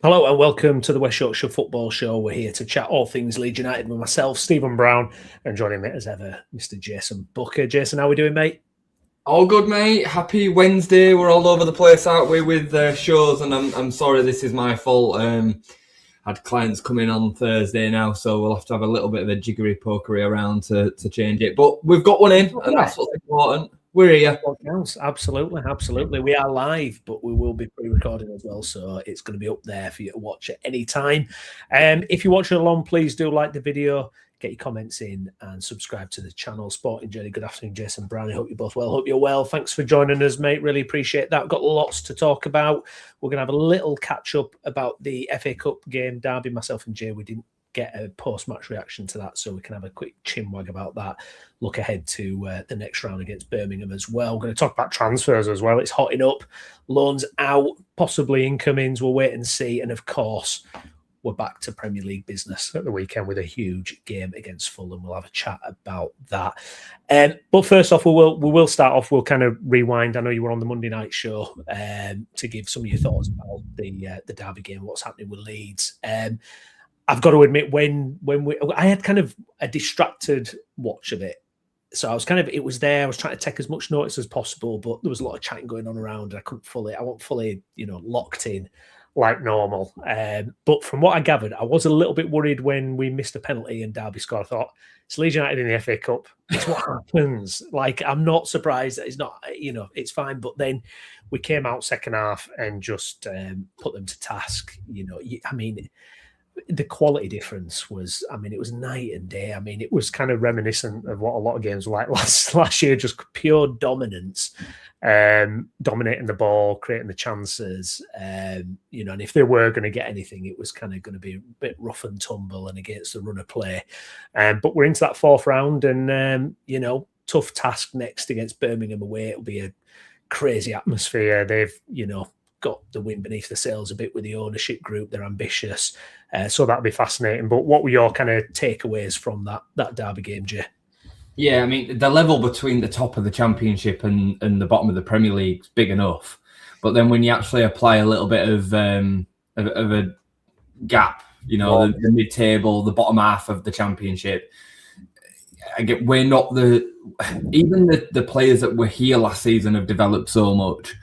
Hello and welcome to the West Yorkshire Football Show. We're here to chat all things Leeds United with myself, Stephen Brown, and joining me as ever, Mr. Jason Booker. Jason, how are we doing, mate? All good, mate. Happy Wednesday. We're all over the place, aren't we, with shows? And I'm sorry, this is my fault. Had clients come in on Thursday now, so we'll have to have a little bit of a jiggery pokery around to change it. But we've got one in, and that's what's important. We're here. Absolutely. We are live, but we will be pre-recording as well, so it's going to be up there for you to watch at any time. If you're watching along, please do like the video, get your comments in, and subscribe to the channel. Sporting Journey, good afternoon, Jason Brown. I hope you're both well. Hope you're well. Thanks for joining us, mate. Really appreciate that. We've got lots to talk about. We're going to have a little catch-up about the FA Cup game, Derby. Myself and Jay, we didn't get a post-match reaction to that, so we can have a quick chinwag about that. Look ahead to the next round against Birmingham as well. We're going to talk about transfers as well. It's hotting up. Loans out, possibly incomings. We'll wait and see. And of course, we're back to Premier League business at the weekend with a huge game against Fulham. We'll have a chat about that. But first off, we will start off. We'll kind of rewind. I know you were on the Monday night show to give some of your thoughts about the Derby game, what's happening with Leeds. I've got to admit, I had kind of a distracted watch of it. So I was it was there. I was trying to take as much notice as possible, but there was a lot of chatting going on around. I wasn't fully, locked in like normal. But from what I gathered, I was a little bit worried when we missed a penalty and Derby scored. I thought, it's Leeds United in the FA Cup. It's what happens. Like, I'm not surprised that it's not, it's fine. But then we came out second half and just put them to task. The quality difference was, it was night and day. It was kind of reminiscent of what a lot of games were like last year, just pure dominance, dominating the ball, creating the chances, and if they were going to get anything, it was kind of going to be a bit rough and tumble and against the run of play. But we're into that fourth round and, tough task next against Birmingham away. It'll be a crazy atmosphere. They've, got the wind beneath the sails a bit with the ownership group. They're ambitious. So that'll be fascinating. But what were your kind of takeaways from that Derby game, Jay? Yeah, the level between the top of the Championship and the bottom of the Premier League is big enough. But then when you actually apply a little bit of a gap, the mid-table, the bottom half of the Championship, we're not even the players that were here last season have developed so much.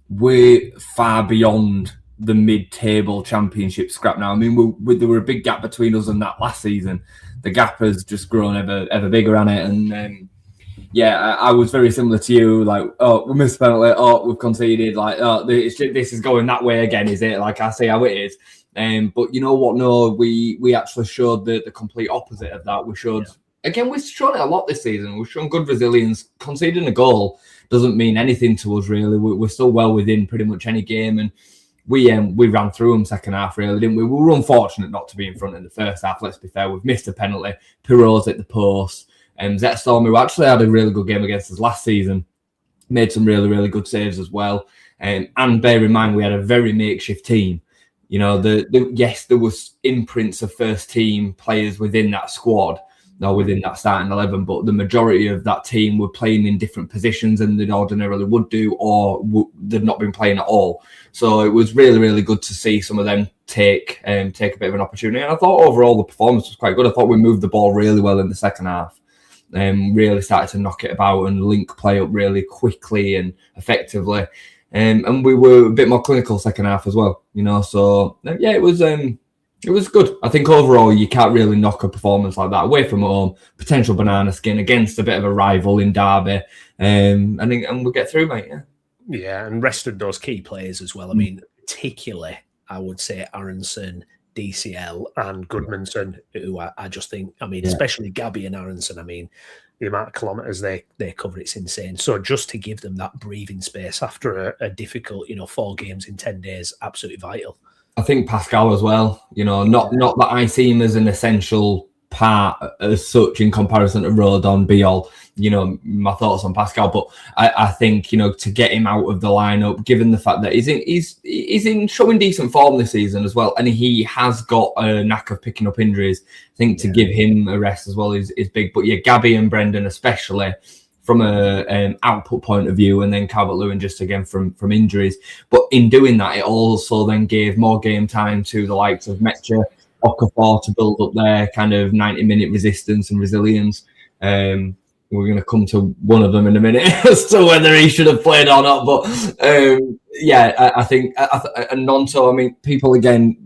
We're far beyond the mid-table Championship scrap now. There were a big gap between us and that last season. The gap has just grown ever bigger on it. And I was very similar to you. Like, we missed a penalty. We've conceded. Like, this is going that way again, is it? Like, I see how it is. But you know what? No, we actually showed the complete opposite of that. We showed again. We've shown it a lot this season. We've shown good resilience. Conceding a goal doesn't mean anything to us, really. We're still well within pretty much any game, and we ran through them second half, really, didn't we? We were unfortunate not to be in front in the first half. Let's be fair. We've missed a penalty. Piroe's at the post. Debtae, who actually had a really good game against us last season, made some really, really good saves as well. And bear in mind, we had a very makeshift team. Yes, there was imprints of first team players within that squad, within that starting 11, but the majority of that team were playing in different positions than they ordinarily would do, or they've not been playing at all. So it was really, really good to see some of them take a bit of an opportunity. And I thought overall the performance was quite good. I thought we moved the ball really well in the second half. Really started to knock it about and link play up really quickly and effectively. And we were a bit more clinical second half as well. So it was good. I think overall you can't really knock a performance like that away from home. Potential banana skin against a bit of a rival in Derby, and we'll get through, mate. Yeah, and rested those key players as well. Particularly, I would say Aronson, DCL, and Goodmanson, who I just think, especially Gabby and Aronson. The amount of kilometres they cover, it's insane. So just to give them that breathing space after a difficult, 4 games in 10 days, absolutely vital. I think Pascal as well, not that I see him as an essential part as such in comparison to Rodon, Biol, my thoughts on Pascal, but I think, to get him out of the lineup, given the fact that he's in showing decent form this season as well, and he has got a knack of picking up injuries. I think to give him a rest as well is big. But Gabby and Brendan especially from a output point of view, and then Calvert-Lewin just again from injuries. But in doing that, it also then gave more game time to the likes of Metcha, Okafor to build up their kind of 90-minute resistance and resilience. We're going to come to one of them in a minute as to whether he should have played or not. But I think Gnonto, I mean, people again,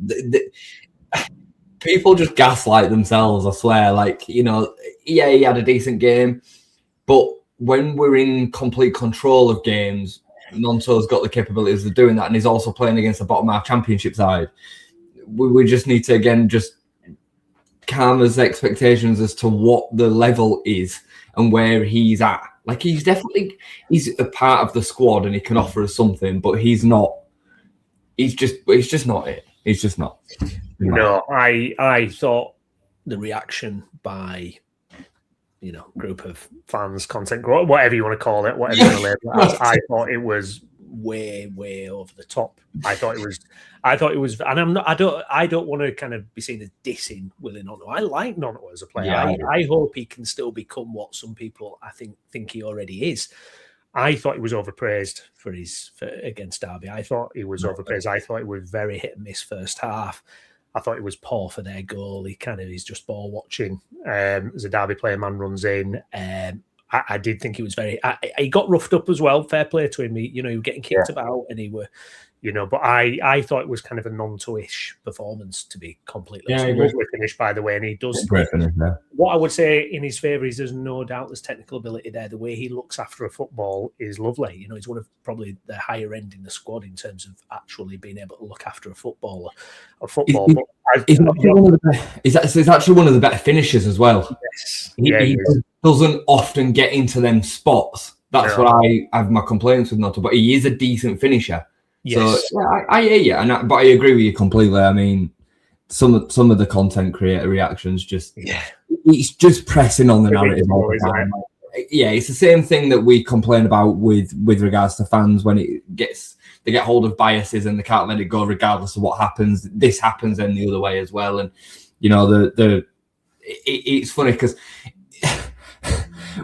people just gaslight themselves, I swear. Like, you know, yeah, he had a decent game, but when we're in complete control of games, Gnonto's got the capabilities of doing that, and he's also playing against the bottom half championship side. We just need to, again, just calm his expectations as to what the level is and where he's at. Like, he's a part of the squad and he can offer us something, but he's just not it. He's just not. No, I thought the reaction by, you know, group of fans, content, whatever you want to call it, whatever you want to label it as, I thought it was way over the top. I thought it was, and I don't want to kind of be seen as dissing Willy Gnonto. I like Gnonto as a player. Yeah, I hope he can still become what some people I think he already is. I thought he was overpraised for against Derby. I thought he was overpraised. I thought it was very hit and miss first half. I thought it was poor for their goal. He's just ball watching. As a Derby player, man runs in. I did think he was he got roughed up as well. Fair play to him. He was getting kicked about, and he were, you know. But I thought it was kind of a Gnonto-ish performance, to be completely honest. Lovely finish, by the way, and he does. Great finish, yeah. What I would say in his favour is there's no doubt there's technical ability there. The way he looks after a football is lovely. You know, he's one of probably the higher end in the squad in terms of actually being able to look after a football. He's actually one of the better finishers as well. Yes. He doesn't often get into them spots. That's what I have my complaints with Gnonto, but he is a decent finisher. Yes. So I hear you, but I agree with you completely. I mean, some of the content creator reactions he's just pressing on the narrative all the time. Yeah, it's the same thing that we complain about with regards to fans when they get hold of biases and they can't let it go regardless of what happens. This happens then the other way as well, and you know it's funny because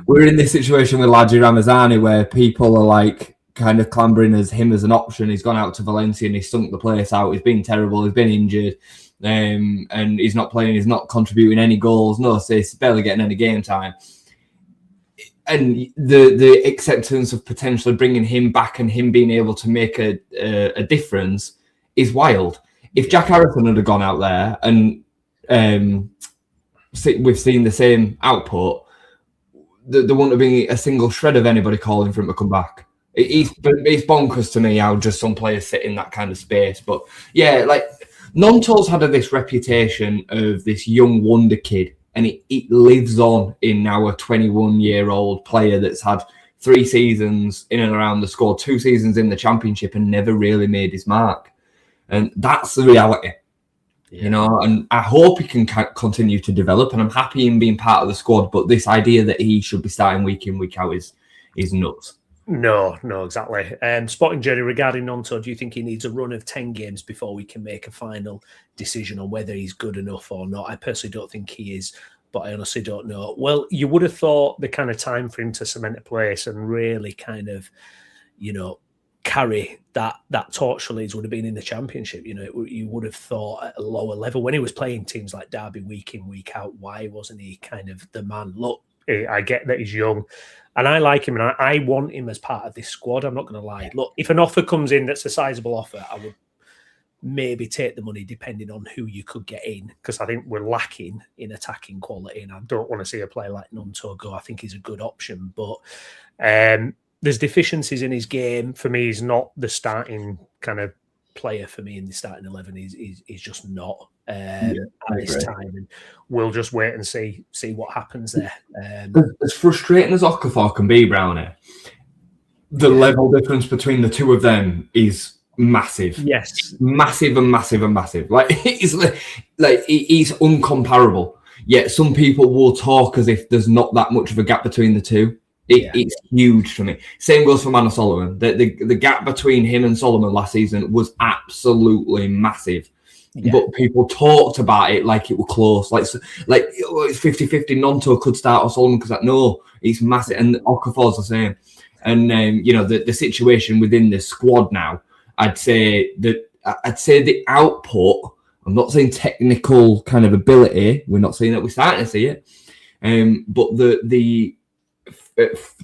we're in this situation with Ladji Ramazani where people are like kind of clambering as him as an option. He's gone out to Valencia and he's stunk the place out. He's been terrible. He's been injured, and he's not playing. He's not contributing any goals. No assists. Barely getting any game time. And the acceptance of potentially bringing him back and him being able to make a difference is wild. If Jack Harrison had gone out there and we've seen the same output, there wouldn't have been a single shred of anybody calling for him to come back. It's bonkers to me how just some players sit in that kind of space. But yeah, like Gnonto's had this reputation of this young wonder kid, and it lives on in now a 21-year-old player that's had 3 seasons in and around the squad, 2 seasons in the championship, and never really made his mark. And that's the reality. You know, and I hope he can continue to develop, and I'm happy in being part of the squad. But this idea that he should be starting week in, week out is nuts. No, exactly. Spotting journey regarding Gnonto, do you think he needs a run of 10 games before we can make a final decision on whether he's good enough or not? I personally don't think he is, but I honestly don't know. Well, you would have thought the kind of time for him to cement a place and really kind of, you know, carry that torch for Leeds would have been in the Championship. You know, you would have thought at a lower level when he was playing teams like Derby week in, week out. Why wasn't he kind of the man? Look, I get that he's young and I like him and I want him as part of this squad. I'm not going to lie. Look, if an offer comes in that's a sizable offer, I would maybe take the money depending on who you could get in, because I think we're lacking in attacking quality and I don't want to see a player like Gnonto go. I think he's a good option, but there's deficiencies in his game. For me, he's not the starting kind of player for me in the starting 11. He's just not at this time, and we'll just wait and see what happens there. As frustrating as Okafor can be, Brownie, the level difference between the two of them is massive. Yes, massive and massive and massive. Like he's uncomparable. Yet some people will talk as if there's not that much of a gap between the two. It's huge for me. Same goes for Manor Solomon. The gap between him and Solomon last season was absolutely massive. But people talked about it like it were close, like it's 50-50. Gnonto could start or Solomon because no, it's massive, and Okafor's the same. And the situation within the squad now, I'd say the output. I'm not saying technical kind of ability. We're not saying that we're starting to see it, but the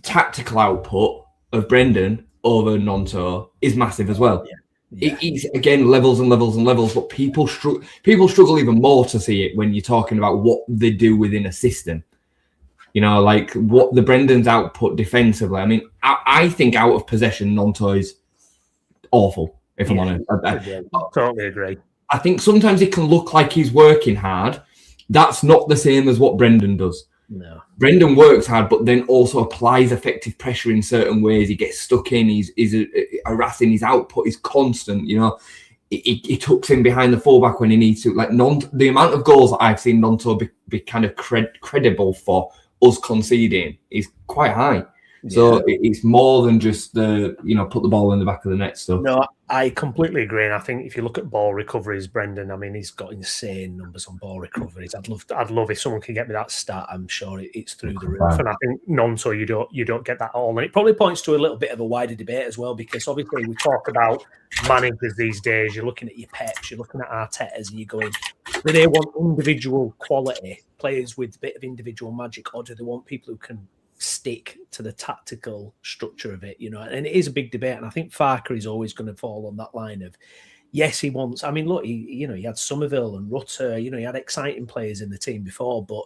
tactical output of Brendan over Gnonto is massive as well. It's again levels and levels and levels, but people struggle even more to see it when you're talking about what they do within a system. Like what the Brendan's output defensively. I mean, I think out of possession, Gnonto is awful. If I'm honest, totally agree. I think sometimes it can look like he's working hard. That's not the same as what Brendan does. No. Brendan works hard, but then also applies effective pressure in certain ways. He gets stuck in. He's harassing. His output is constant. He tucks in behind the fullback when he needs to. Like the amount of goals that I've seen Gnonto be kind of credible for us conceding is quite high. So it's more than just put the ball in the back of the net stuff. No, I completely agree. And I think if you look at ball recoveries, Brendan, I mean, he's got insane numbers on ball recoveries. I'd love if someone can get me that stat. I'm sure it's through the roof. And I think Gnonto, you don't get that at all. And it probably points to a little bit of a wider debate as well, because obviously we talk about managers these days. You're looking at your Peps, you're looking at Artetas, and you're going, do they want individual quality players with a bit of individual magic, or do they want people who can stick to the tactical structure of it, and it is a big debate. And I think Farke is always going to fall on that line of, yes, he wants, I mean, look, he had Somerville and Rutter, he had exciting players in the team before, but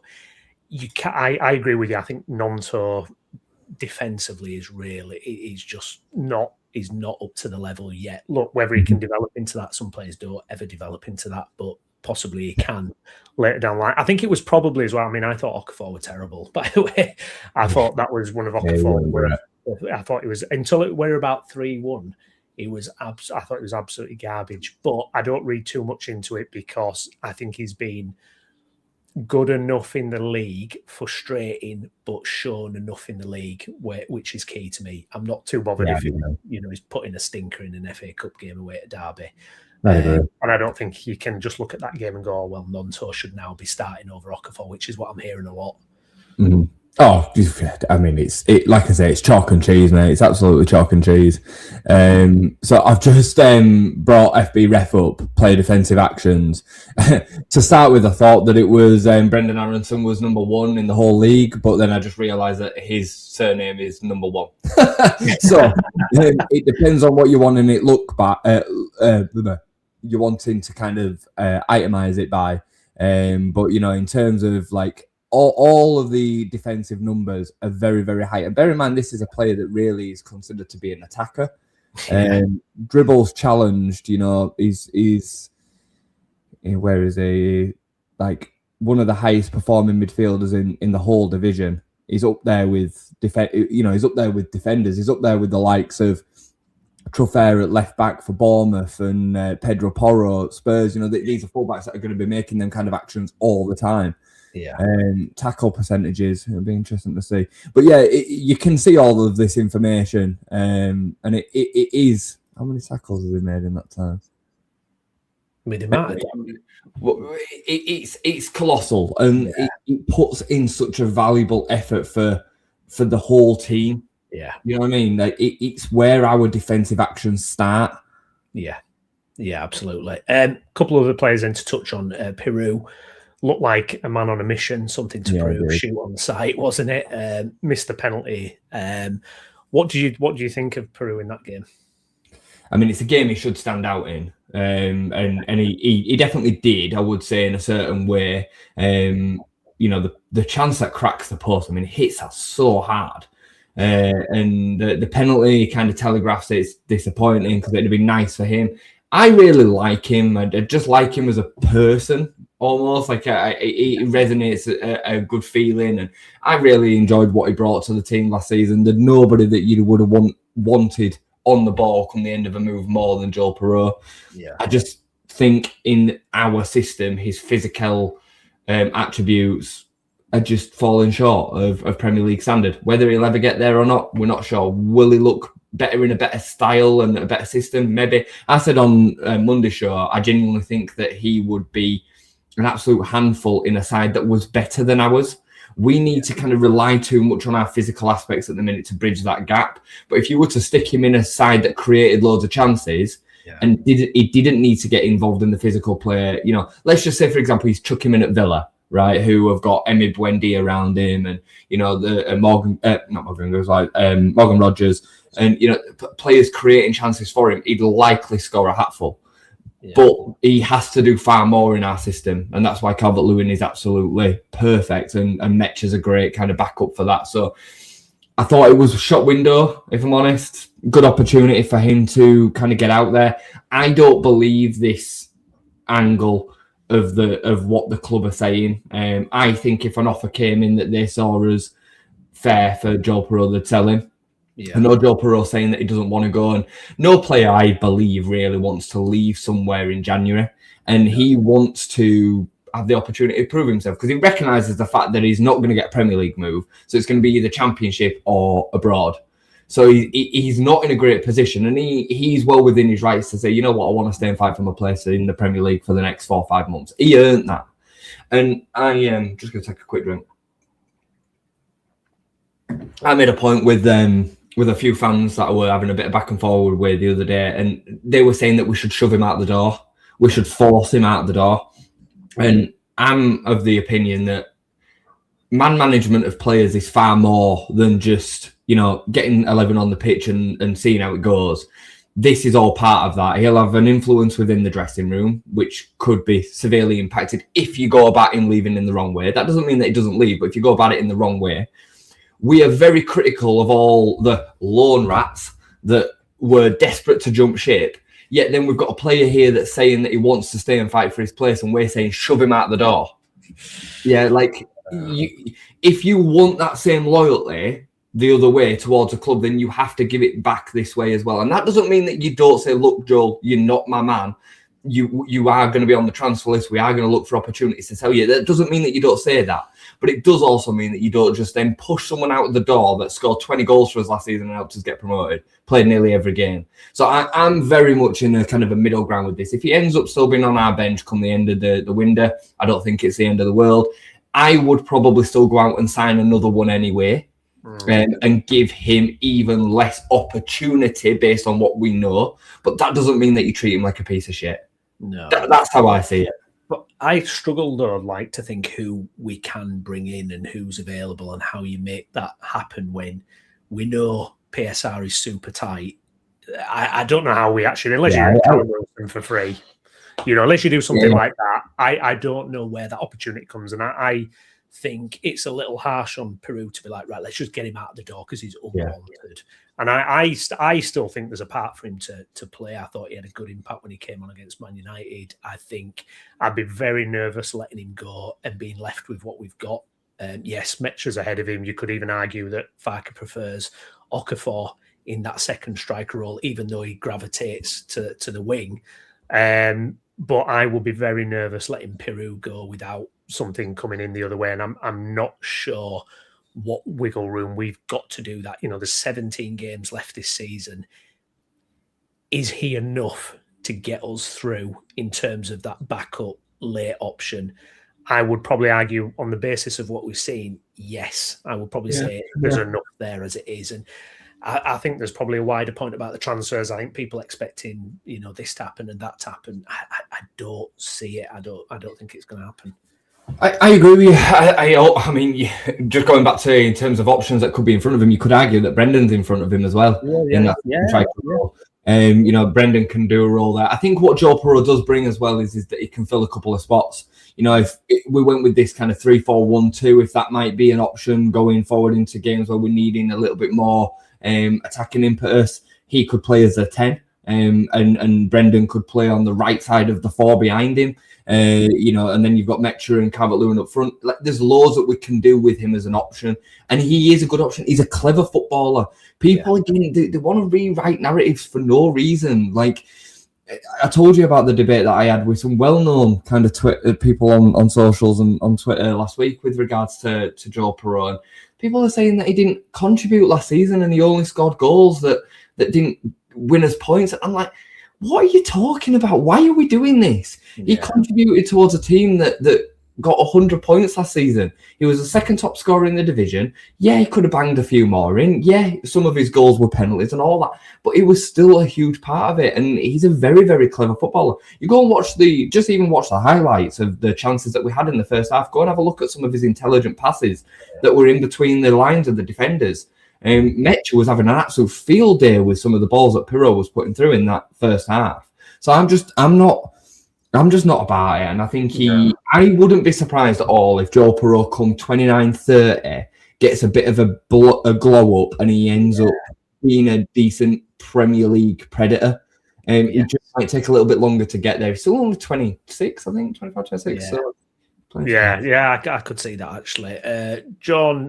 I agree with you. I think Gnonto defensively he's just not up to the level yet. Look, whether he can develop into that, some players don't ever develop into that, but possibly he can later down the line. I think it was probably as well. I mean, I thought Okafor were terrible, by the way. I thought that was one of Okafor. I thought it was until we're about 3-1. I thought it was absolutely garbage. But I don't read too much into it because I think he's been good enough in the league, frustrating, but shown enough in the league, which is key to me. I'm not too bothered if he's putting a stinker in an FA Cup game away at Derby. And I don't think you can just look at that game and go, oh, well, Gnonto should now be starting over Okafor, which is what I'm hearing a lot. Mm-hmm. Oh, I mean, like I say, it's chalk and cheese, mate. It's absolutely chalk and cheese. So I've just brought FB Ref up, play defensive actions. To start with, I thought that it was Brendan Aronson was number 1 in the whole league, but then I just realised that his surname is number 1. So it depends on what you want in it look back. You're wanting to kind of itemize it by. But, in terms of like all of the defensive numbers are very, very high. And bear in mind, this is a player that really is considered to be an attacker. Dribbles challenged, he's where is he? Like one of the highest performing midfielders in the whole division. He's up there with he's up there with defenders. He's up there with the likes of Truffert at left back for Bournemouth and Pedro Porro at Spurs. These are fullbacks that are going to be making them kind of actions all the time. Yeah. Tackle percentages, it'll be interesting to see. But yeah, you can see all of this information, and it is. How many tackles has he made in that time? It's colossal, and it puts in such a valuable effort for the whole team. Yeah, you know what I mean. Like it's where our defensive actions start. Yeah, absolutely. Couple of other players then to touch on. Piroe looked like a man on a mission, something to prove. Shoot on sight, wasn't it? Missed the penalty. What do you think of Piroe in that game? I mean, it's a game he should stand out in, and he definitely did. I would say in a certain way. The chance that cracks the post. I mean, it hits that so hard. And the penalty kind of telegraphs it's disappointing because it'd be nice for him. I really like him. I just like him as a person, almost like he resonates a good feeling. And I really enjoyed what he brought to the team last season. There's nobody that you would have wanted on the ball come the end of a move more than Joel Piroe. Yeah, I just think in our system, his physical attributes are just falling short of Premier League standard. Whether he'll ever get there or not, we're not sure. Will he look better in a better style and a better system. Maybe I said on Monday's show, I genuinely think that he would be an absolute handful in a side that was better than ours. We need to kind of rely too much on our physical aspects at the minute to bridge that gap. But if you were to stick him in a side that created loads of chances and he didn't need to get involved in the physical play, you know, let's just say, for example, he's chuck him in at Villa, right, who have got Emi Buendia around him and, you know, the Morgan Rogers and, you know, players creating chances for him, he'd likely score a hatful. Yeah. But he has to do far more in our system. And that's why Calvert-Lewin is absolutely perfect. And Metch is a great kind of backup for that. So I thought it was a shot window, if I'm honest. Good opportunity for him to kind of get out there. I don't believe this angle of what the club are saying. I think if an offer came in that they saw as fair for Joel Piroe, they'd sell him. Yeah. I know Joel Piroe saying that he doesn't want to go, and no player, I believe, really wants to leave somewhere in January, and he wants to have the opportunity to prove himself because he recognises the fact that he's not going to get a Premier League move, so it's going to be either Championship or abroad. So he's not in a great position, and he's well within his rights to say, you know what, I want to stay and fight for my place in the Premier League for the next 4 or 5 months. He earned that, and I am just going to take a quick drink. I made a point with a few fans that I were having a bit of back and forward with the other day, and they were saying that we should shove him out the door. We should force him out the door. And I'm of the opinion that man management of players is far more than just, you know, getting 11 on the pitch and seeing how it goes. This is all part of that. He'll have an influence within the dressing room, which could be severely impacted if you go about him leaving in the wrong way. That doesn't mean that he doesn't leave, but if you go about it in the wrong way, we are very critical of all the loan rats that were desperate to jump ship. Yet then we've got a player here that's saying that he wants to stay and fight for his place, and we're saying shove him out the door. Yeah, like if you want that same loyalty the other way towards a club, then you have to give it back this way as well. And that doesn't mean that you don't say, look, Joel, you're not my man. You are going to be on the transfer list. We are going to look for opportunities to sell you. That doesn't mean that you don't say that. But it does also mean that you don't just then push someone out the door that scored 20 goals for us last season and helped us get promoted, played nearly every game. So I'm very much in a kind of a middle ground with this. If he ends up still being on our bench come the end of the window, I don't think it's the end of the world. I would probably still go out and sign another one anyway and give him even less opportunity based on what we know. But that doesn't mean that you treat him like a piece of shit. No, that's how I see it. But I struggle, though, like to think who we can bring in and who's available and how you make that happen when we know PSR is super tight. I don't know how we actually, unless you Callum Wilson for free, you know, unless you do something like that, I don't know where that opportunity comes. And I think it's a little harsh on Piroe to be like, right, let's just get him out the door because he's unwanted. And I still think there's a part for him to play. I thought he had a good impact when he came on against Man United. I think I'd be very nervous letting him go and being left with what we've got. Yes, Metcher's ahead of him. You could even argue that Farke prefers Okafor in that second striker role, even though he gravitates to the wing. But I will be very nervous letting Piroe go without something coming in the other way. And I'm not sure what wiggle room we've got to do that. You know, there's 17 games left this season. Is he enough to get us through in terms of that backup late option? I would probably argue on the basis of what we've seen, yes. I would probably say there's enough there as it is. And I think there's probably a wider point about the transfers. I think people expecting, you know, this to happen and that to happen. I don't see it. I don't think it's going to happen. I agree with you. I mean, just going back to in terms of options that could be in front of him, you could argue that Brendan's in front of him as well. You know, Brendan can do a role there. I think what Joel Piroe does bring as well is that he can fill a couple of spots. You know, if we went with this kind of 3-4-1-2, if that might be an option going forward into games where we're needing a little bit more attacking impetus, he could play as a 10. And Brendan could play on the right side of the 4 behind him. You know, and then you've got Metcher and Calvert-Lewin up front. Like, there's loads that we can do with him as an option, and he is a good option. He's a clever footballer. People again, they want to rewrite narratives for no reason. Like I told you about the debate that I had with some well-known kind of people on socials and on Twitter last week with regards to Joel Piroe. And people are saying that he didn't contribute last season and he only scored goals that that didn't win us points. I'm like, what are you talking about? Why are we doing this? He contributed towards a team that got 100 points last season. He was the second top scorer in the division. Yeah, he could have banged a few more in. Yeah, some of his goals were penalties and all that, but it was still a huge part of it. And he's a very, very clever footballer. You go and watch the highlights of the chances that we had in the first half. Go and have a look at some of his intelligent passes that were in between the lines of the defenders. Mecha was having an absolute field day with some of the balls that Piroe was putting through in that first half. So I'm just not about it. And I think I wouldn't be surprised at all if Joel Piroe come 29-30, gets a bit of a glow up and he ends up being a decent Premier League predator. It just might take a little bit longer to get there. He's still only 26, I think, 25, 26. Yeah. So I could see that actually.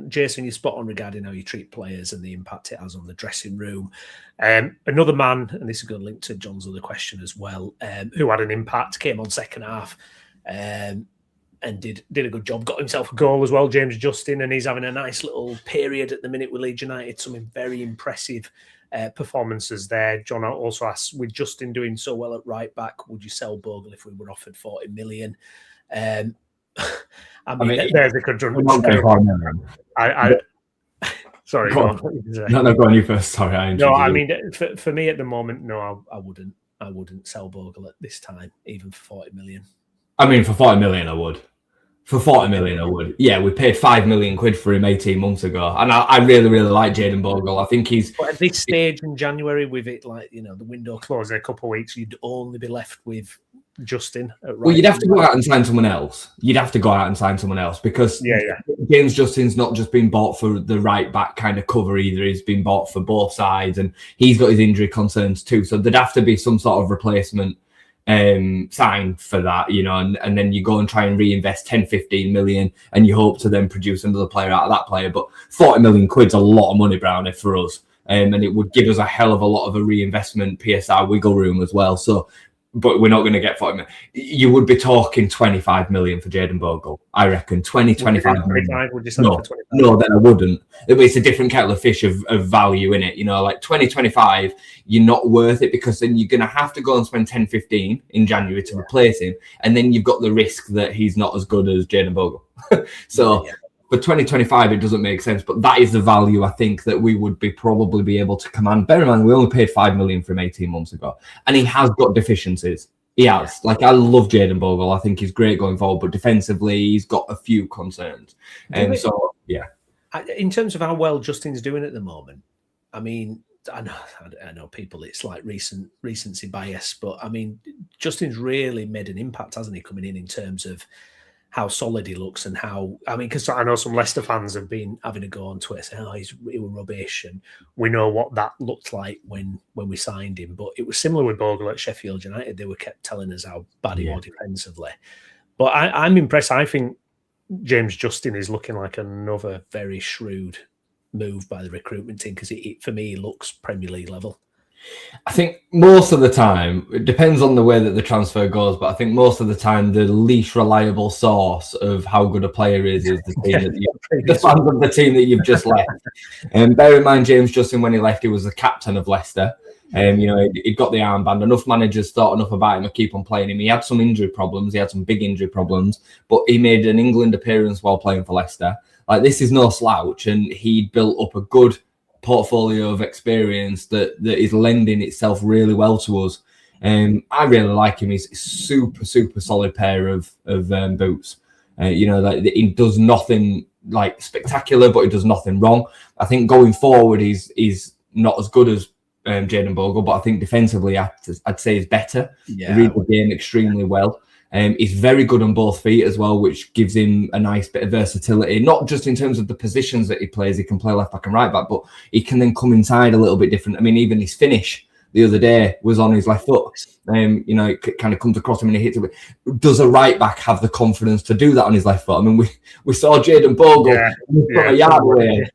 Jason, you're spot on regarding how you treat players and the impact it has on the dressing room. Another man, and this is going to link to John's other question as well, who had an impact, came on second half and did a good job, got himself a goal as well, James Justin, and he's having a nice little period at the minute with Leeds United, some very impressive performances there. John also asks, with Justin doing so well at right back, would you sell Bogle if we were offered 40 million? I mean, there's a good sorry, go on. No, go on, you first. Sorry, I mean, for me at the moment, no, I wouldn't sell Bogle at this time, even for 40 million. I mean, for 40 million, I would. For 40 million, I would. Yeah, we paid £5 million for him 18 months ago, and I really, really like Jayden Bogle. I think he's. But at this stage in January, with it the window closed in a couple of weeks, you'd only be left with Justin. Well, you'd have to go out and sign someone else. Because James Justin's not just been bought for the right back kind of cover either. He's been bought for both sides, and he's got his injury concerns too. So there'd have to be some sort of replacement signed for that, and then you go and try and reinvest 10-15 million, and you hope to then produce another player out of that player. But 40 million quid's a lot of money, Browney, for us. And it would give us a hell of a lot of a reinvestment PSR wiggle room as well. So, but we're not going to get 40 million. You would be talking 25 million for Jayden Bogle. I reckon 25 million. Would you sell for 25? No, then I wouldn't. It's a different kettle of fish of value in it. Like 2025, you're not worth it, because then you're going to have to go and spend 10-15 in January to replace him. And then you've got the risk that he's not as good as Jayden Bogle. So for 2025, it doesn't make sense. But that is the value I think that we would probably be able to command. Bear in mind, we only paid 5 million for him 18 months ago. And he has got deficiencies. He has. Like, I love Jayden Bogle. I think he's great going forward. But defensively, he's got a few concerns. And in terms of how well Justin's doing at the moment, I mean, I know people, it's like recency bias, but I mean, Justin's really made an impact, hasn't he, coming in terms of how solid he looks and how, I mean, because I know some Leicester fans have been having a go on Twitter saying, he was rubbish, and we know what that looked like when we signed him. But it was similar with Bogle at Sheffield United. They were kept telling us how bad he was defensively. But I'm impressed. I think James Justin is looking like another very shrewd move by the recruitment team, because for me, he looks Premier League level. I think most of the time, it depends on the way that the transfer goes, but I think most of the time the least reliable source of how good a player is the team the fans of the team that you've just left. And bear in mind, James Justin, when he left, he was the captain of Leicester. He'd got the armband. Enough managers thought enough about him to keep on playing him. He had some injury problems. He had some big injury problems, but he made an England appearance while playing for Leicester. Like, this is no slouch, and he built up a good portfolio of experience that is lending itself really well to us. I really like him. He's a super, super solid pair of boots. He does nothing like spectacular, but he does nothing wrong. I think going forward, he's not as good as Jayden Bogle, but I think defensively, I'd say he's better. He reads the game extremely well. He's very good on both feet as well, which gives him a nice bit of versatility, not just in terms of the positions that he plays. He can play left back and right back, but he can then come inside a little bit different. I mean, even his finish the other day was on his left foot. It kind of comes across him and he hits it. Does a right back have the confidence to do that on his left foot? I mean, we saw Jayden Bogle from a yard away.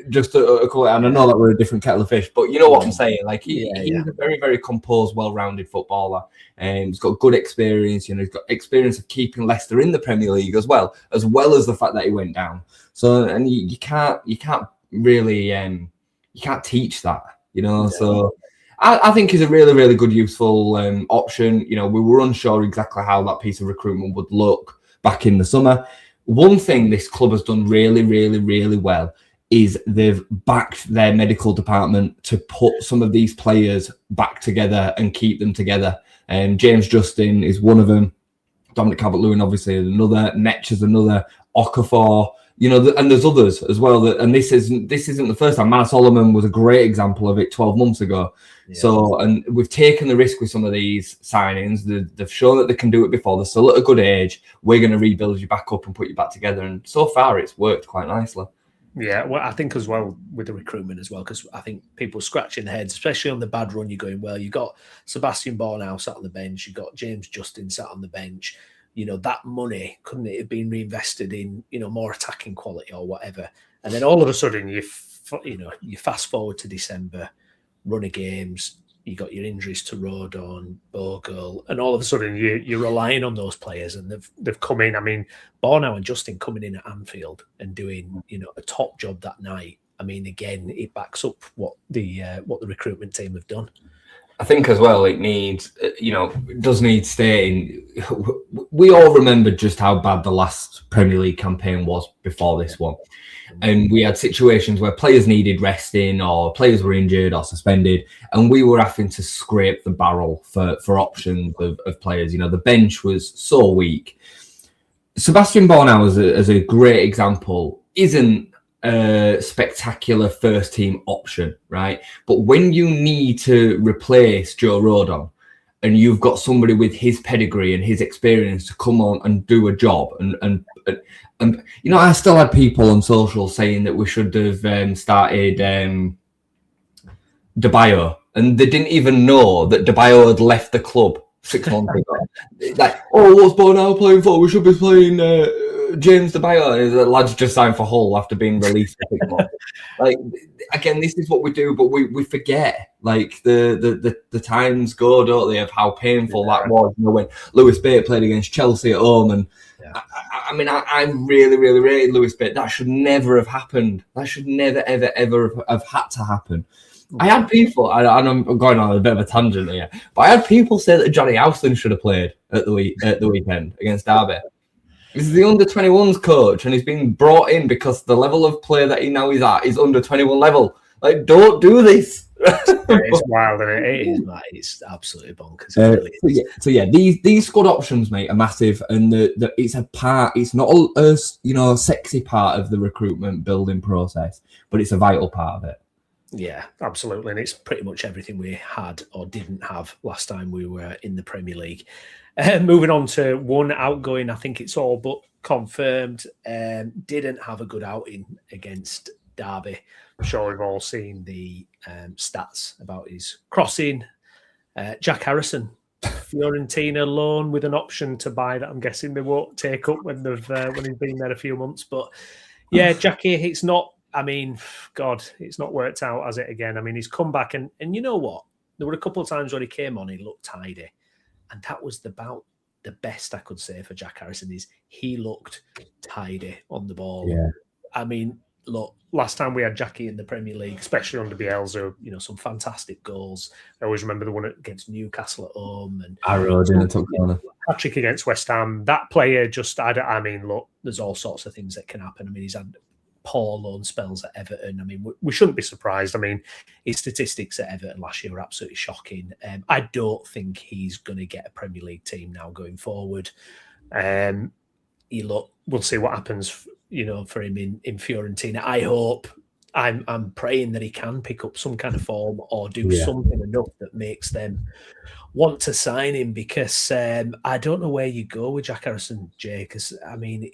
Just a call it, and I know that we're a different kettle of fish, but you know what I'm saying. Like, he's a very, very composed, well-rounded footballer, and he's got good experience. He's got experience of keeping Leicester in the Premier League as well as the fact that he went down. So, and you can't really you can't teach that. you know. No. So I think he's a really, really good, useful option. You know, we were unsure exactly how that piece of recruitment would look back in the summer. One thing this club has done really, really, really well is they've backed their medical department to put some of these players back together and keep them together. James Justin is one of them. Dominic Calvert-Lewin, obviously, is another. Netch is another. Okafor, you know, and there's others as well. And this isn't the first time. Manor Solomon was a great example of it 12 months ago. Yeah. So, and we've taken the risk with some of these signings. They've shown that they can do it before. They're still at a good age. We're going to rebuild you back up and put you back together. And so far, it's worked quite nicely. Yeah, well, I think as well with the recruitment as well, because I think people scratching their heads, especially on the bad run, you're going, well, you got Sebastian Bornau sat on the bench, you got James Justin sat on the bench. You know, that money, couldn't it have been reinvested in, you know, more attacking quality or whatever? And then all of a sudden, you fast forward to December, run of games, you got your injuries to Rodon, Bogle, and all of a sudden you're relying on those players, and they've come in. I mean, Bornau and Justin coming in at Anfield and doing, you know, a top job that night. I mean, again, it backs up what the recruitment team have done. I think as well, it needs, you know, it does need stating. We all remember just how bad the last Premier League campaign was before this one. And we had situations where players needed resting or players were injured or suspended. And we were having to scrape the barrel for options of players. You know, the bench was so weak. Sebastian Bornau, as a great example, isn't a spectacular first team option, right? But when you need to replace Joe Rodon and you've got somebody with his pedigree and his experience to come on and do a job, and you know, I still had people on social saying that we should have started Debtae, and they didn't even know that Debtae had left the club 6 months ago. Like, oh, what's Bornau playing for? We should be playing James Debtae. The lad's just signed for Hull after being released for 6 months. Like, again, this is what we do, but we forget. Like, the times go, don't they, of how painful that was. You know, when Lewis Bate played against Chelsea at home, and I mean, I really, really rated Lewis Bate. That should never have happened. That should never, ever, ever have had to happen. I had people, and I'm going on a bit of a tangent here, but I had people say that Johnny Howson should have played at the weekend against Derby. He's the under-21s coach, and he's been brought in because the level of play that he now is at is under-21 level. Like, don't do this. It's wild, and it is, mate. It's absolutely bonkers. So yeah, these squad options, mate, are massive, and it's a part. It's not a sexy part of the recruitment building process, but it's a vital part of it. Yeah, absolutely. And it's pretty much everything we had or didn't have last time we were in the Premier League. Moving on to one outgoing, I think it's all but confirmed, didn't have a good outing against Derby. I'm sure we've all seen the stats about his crossing. Jack Harrison, Fiorentina loan with an option to buy that I'm guessing they won't take up when he's been there a few months. But yeah, Jackie, it's not, I mean, God, it's not worked out, has it, again? I mean, he's come back and you know what? There were a couple of times when he came on, he looked tidy. And that was about the best I could say for Jack Harrison is he looked tidy on the ball. Yeah. I mean, look, last time we had Jackie in the Premier League, especially under Bielsa, you know, some fantastic goals. I always remember the one against Newcastle at home. And Arrowed in the top corner. Patrick against West Ham. That player just, I mean, look, there's all sorts of things that can happen. I mean, he's had poor loan spells at Everton. I mean, we shouldn't be surprised. I mean, his statistics at Everton last year were absolutely shocking. I don't think he's going to get a Premier League team now going forward. We'll see what happens, you know, for him in Fiorentina. I hope, I'm praying that he can pick up some kind of form or do something enough that makes them want to sign him, because I don't know where you go with Jack Harrison, Jay, because, I mean,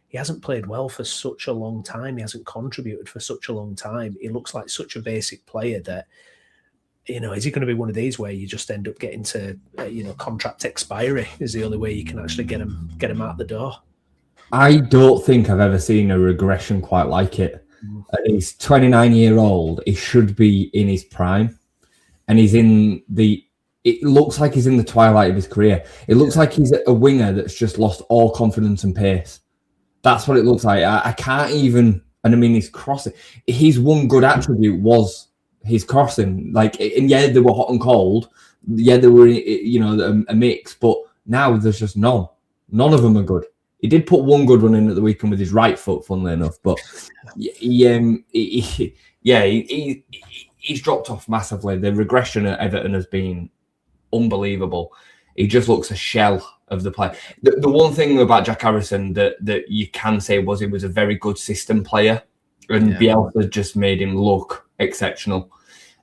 he hasn't played well for such a long time. He hasn't contributed for such a long time. He looks like such a basic player that, you know, is he going to be one of these where you just end up getting to, contract expiry is the only way you can actually get him out the door? I don't think I've ever seen a regression quite like it. He's 29-year-old. He should be in his prime. And it looks like he's in the twilight of his career. It looks like he's a winger that's just lost all confidence and pace. That's what it looks like. I can't even, and I mean, he's crossing. His one good attribute was He's crossing. And yeah, they were hot and cold. Yeah, they were, a mix. But now there's just none. None of them are good. He did put one good one in at the weekend with his right foot, funnily enough. But he's dropped off massively. The regression at Everton has been unbelievable. He just looks a shell of the play. The one thing about Jack Harrison that you can say was he was a very good system player, and Bielsa just made him look exceptional.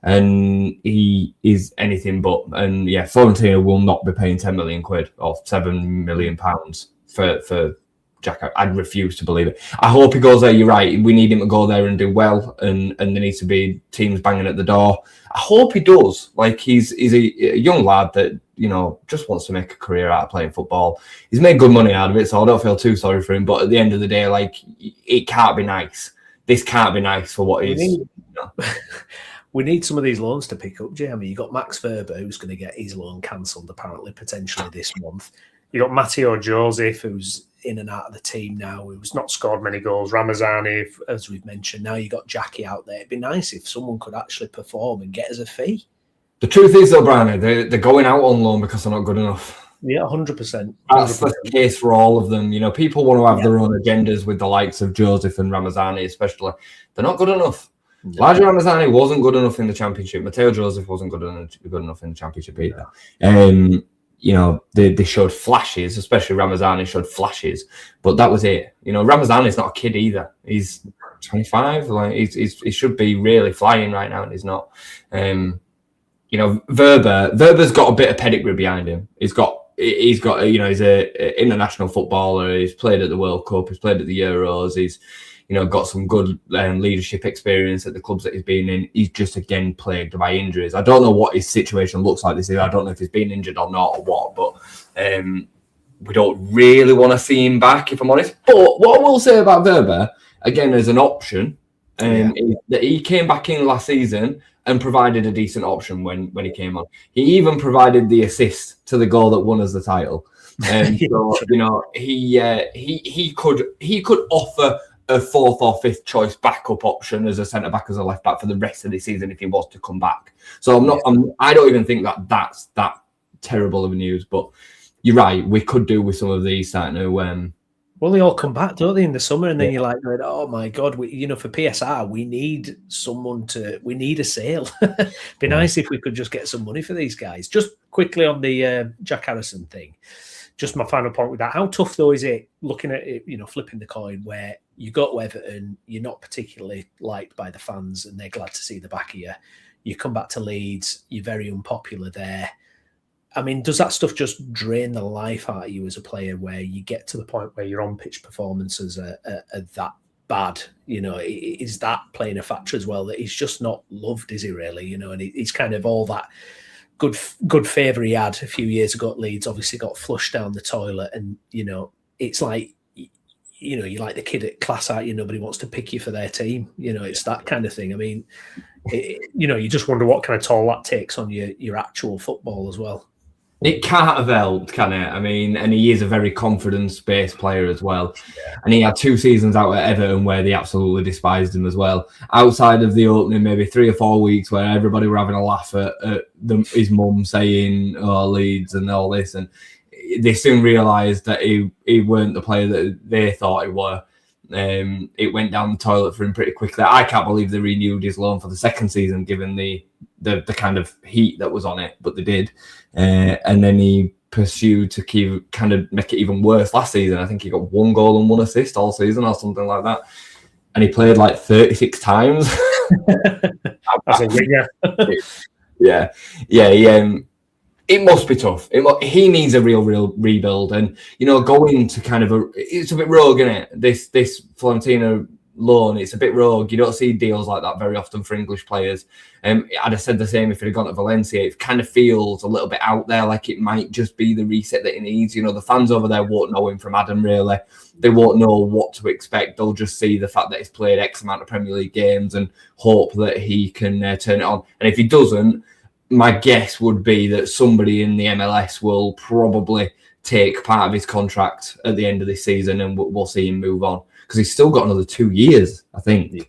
And he is anything but. And Fiorentina will not be paying 10 million quid or 7 million pounds for Jack. I'd refuse to believe it. I hope he goes there. You're right. We need him to go there and do well, and there needs to be teams banging at the door. I hope he does. He's a young lad that just wants to make a career out of playing football. He's made good money out of it, so I don't feel too sorry for him. But at the end of the day, it can't be nice. This can't be nice for what he's. We need some of these loans to pick up, Jay. I mean, you got Max Verber, who's going to get his loan cancelled, apparently, potentially this month. You got Matteo Joseph, who's in and out of the team now, who's not scored many goals. Ramazani, as we've mentioned. Now you got Jackie out there. It'd be nice if someone could actually perform and get us a fee. The truth is, though, Browney, they're going out on loan because they're not good enough. Yeah, 100%. That's the case for all of them. People want to have their own agendas with the likes of Joseph and Ramazani, especially. They're not good enough. No. Elijah Ramazani wasn't good enough in the Championship. Matteo Joseph wasn't good enough in the Championship either. They showed flashes, especially Ramazani showed flashes, but that was it. Ramazani's not a kid either. He's 25. He should be really flying right now, and he's not. Verber's got a bit of pedigree behind him. He's an international footballer. He's played at the World Cup. He's played at the Euros. He's got some good leadership experience at the clubs that he's been in. He's just, again, plagued by injuries. I don't know what his situation looks like this year. I don't know if he's been injured or not or what, but we don't really want to see him back, if I'm honest. But what I will say about Verber, again, as an option, is that he came back in last season and provided a decent option when he came on. He even provided the assist to the goal that won us the title. He could offer a fourth or fifth choice backup option as a centre back, as a left back for the rest of the season if he was to come back. So I don't even think that's that terrible of news. But you're right, we could do with some of these starting to. Well, they all come back, don't they, in the summer, and then you're like, oh my God, for PSR, we need a sale. Be nice if we could just get some money for these guys. Just quickly on the Jack Harrison thing. Just my final point with that. How tough, though, is it looking at it, flipping the coin where you go to Everton, you're not particularly liked by the fans and they're glad to see the back of you. You come back to Leeds, you're very unpopular there. I mean, does that stuff just drain the life out of you as a player where you get to the point where your on-pitch performances are that bad? Is that playing a factor as well, that he's just not loved, is he really? And he's kind of all that good favour he had a few years ago at Leeds obviously got flushed down the toilet, and it's like you're like the kid at class out, nobody wants to pick you for their team. It's that kind of thing. I mean, you just wonder what kind of toll that takes on your actual football as well. It can't have helped, can it? I mean, and he is a very confidence-based player as well. Yeah. And he had 2 seasons out at Everton where they absolutely despised him as well. Outside of the opening, maybe 3 or 4 weeks where everybody were having a laugh at his mum saying, "Oh, Leeds," and all this. And they soon realised that he weren't the player that they thought he were. It went down the toilet for him pretty quickly. I can't believe they renewed his loan for the second season, given the kind of heat that was on it, but they did. And then he pursued to kind of make it even worse last season. I think he got 1 goal and 1 assist all season or something like that. And he played like 36 times. That's a winger. Yeah. It must be tough. He needs a real rebuild, and going to kind of it's a bit rogue, isn't it? This Fiorentina loan, it's a bit rogue. You don't see deals like that very often for English players. I'd have said the same if it had gone to Valencia. It kind of feels a little bit out there, like it might just be the reset that he needs. The fans over there won't know him from Adam, really. They won't know what to expect. They'll just see the fact that he's played X amount of Premier League games and hope that he can turn it on. And if he doesn't, my guess would be that somebody in the MLS will probably take part of his contract at the end of this season, and we'll see him move on, because he's still got another 2 years, I think.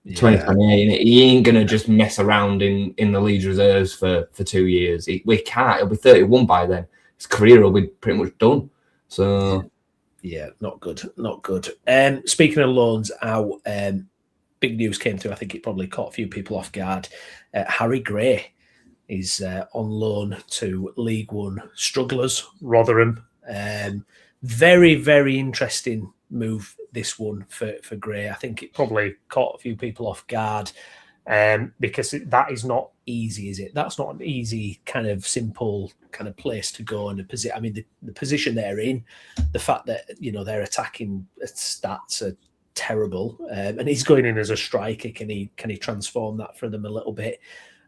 2028. He ain't going to just mess around in the Leeds reserves for 2 years. We can't. He'll be 31 by then. His career will be pretty much done. So, yeah, not good. Speaking of loans out, big news came through. I think it probably caught a few people off guard. Harry Gray is on loan to League One strugglers, Rotherham. Very, very interesting move, this one for Gray. I think it probably caught a few people off guard because that is not easy, is it? That's not an easy kind of simple kind of place to go in a position. I mean, the position they're in, the fact that, their attacking stats are terrible, and he's going in as a striker. Can he transform that for them a little bit?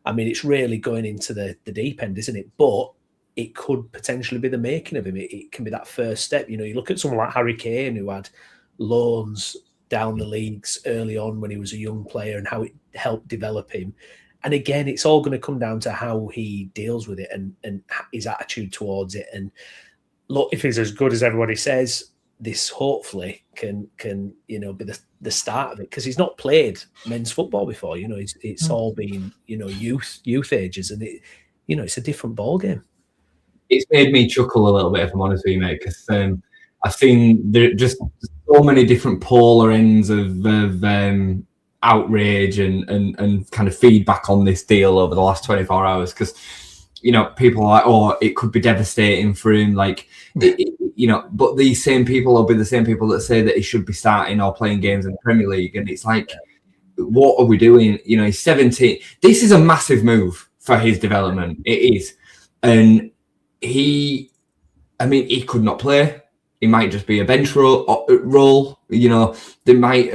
I mean, it's really going into the deep end, isn't it? But it could potentially be the making of him. It can be that first step. You look at someone like Harry Kane, who had loans down the leagues early on when he was a young player, and how it helped develop him. And again, it's all going to come down to how he deals with it and his attitude towards it. And look, if he's as good as everybody says, this hopefully can be the start of it, because he's not played men's football before. It's all been youth ages, and it's a different ball game. It's made me chuckle a little bit, if I'm honest with you, mate, because I've seen there just so many different polar ends of outrage and kind of feedback on this deal over the last 24 hours. Because people are like, oh, it could be devastating for him, like but these same people will be the same people that say that he should be starting or playing games in the Premier League, and it's like, what are we doing? He's 17. This is a massive move for his development. It is, and he could not play. He might just be a bench role. They might,